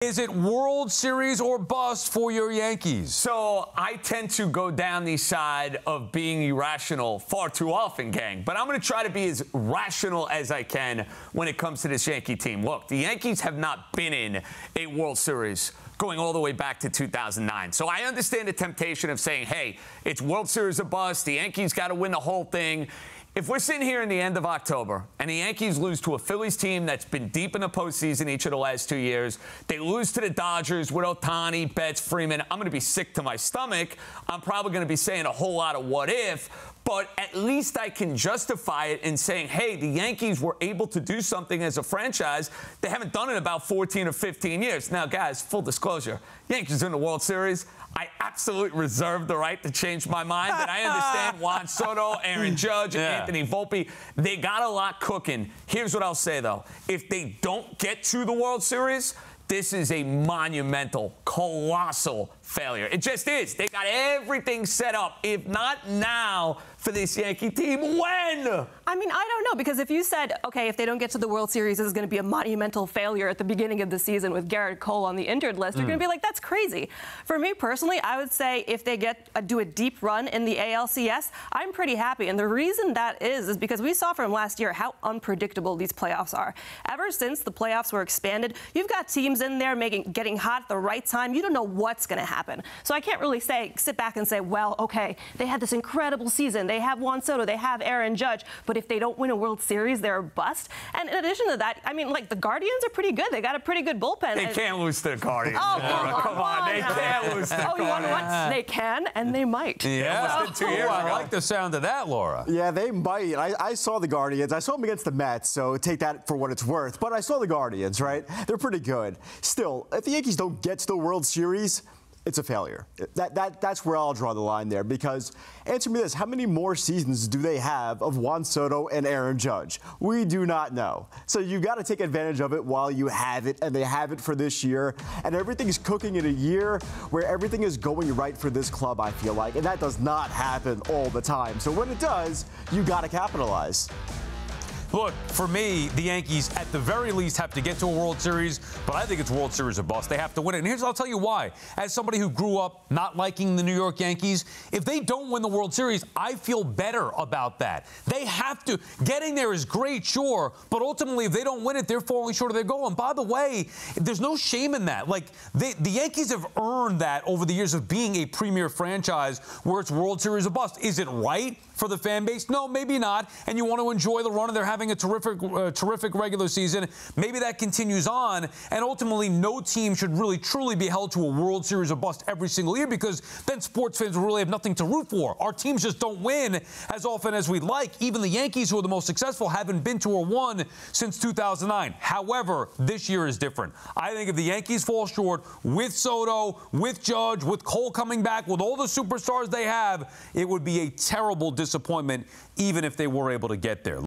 Is it World Series or bust for your Yankees? So I tend to go down the side of being irrational far too often, gang. But I'm going to try to be as rational as I can when it comes to this Yankee team. Look, the Yankees have not been in a World Series going all the way back to 2009. So I understand the temptation of saying, hey, it's World Series or bust. The Yankees got to win the whole thing. If we're sitting here in the end of October and the Yankees lose to a Phillies team that's been deep in the postseason each of the last 2 years, they lose to the Dodgers with Ohtani, Betts, Freeman, I'm going to be sick to my stomach. I'm probably going to be saying a whole lot of what if, but at least I can justify it in saying, hey, the Yankees were able to do something as a franchise they haven't done in about 14 or 15 years. Now, guys, full disclosure, Yankees in the World Series, I absolutely reserve the right to change my mind, but I understand Juan Soto, Aaron Judge, Anthony Volpe. They got a lot cooking. Here's what I'll say, though. If they don't get to the World Series, this is a monumental, colossal failure. It just is. They got everything set up. If not now for this Yankee team, when? I mean, I don't know, because if you said, okay, if they don't get to the World Series, this is going to be a monumental failure at the beginning of the season with Garrett Cole on the injured list, you're going to be like, that's crazy. For me personally, I would say if they do a deep run in the ALCS, I'm pretty happy. And the reason that is because we saw from last year how unpredictable these playoffs are. Ever since the playoffs were expanded, you've got teams in there getting hot at the right time. You don't know what's going to happen. So I can't really sit back and say, well, okay, they had this incredible season. They have Juan Soto, they have Aaron Judge, but if they don't win a World Series, they're a bust. And in addition to that, I mean, like, the Guardians are pretty good. They got a pretty good bullpen. They can't lose to the Guardians. Oh, come on. They can't lose to the Guardians. Oh, you know what? They can, and they might. Yeah. So, 2 years ago. I like the sound of that, Laura. Yeah, they might. I saw the Guardians. I saw them against the Mets, so take that for what it's worth. But I saw the Guardians, right? They're pretty good. Still, if the Yankees don't get to the World Series, it's a failure. That's where I'll draw the line there, because answer me this, how many more seasons do they have of Juan Soto and Aaron Judge? We do not know. So you've got to take advantage of it while you have it, and they have it for this year. And everything's cooking in a year where everything is going right for this club, I feel like. And that does not happen all the time. So when it does, you got to capitalize. Look, for me, the Yankees, at the very least, have to get to a World Series, but I think it's World Series or bust. They have to win it. And I'll tell you why. As somebody who grew up not liking the New York Yankees, if they don't win the World Series, I feel better about that. They have to. Getting there is great, sure, but ultimately, if they don't win it, they're falling short of their goal. And by the way, there's no shame in that. Like, the Yankees have earned that over the years of being a premier franchise where it's World Series or bust. Is it right for the fan base? No, maybe not. And you want to enjoy the run, and they're having a terrific regular season. Maybe that continues on, and ultimately no team should really truly be held to a World Series or bust every single year, because then sports fans will really have nothing to root for. Our teams just don't win as often as we'd like. Even the Yankees, who are the most successful, haven't been to a one since 2009. However, this year is different. I think if the Yankees fall short with Soto, with Judge, with Cole coming back, with all the superstars they have, it would be a terrible disappointment, even if they were able to get there.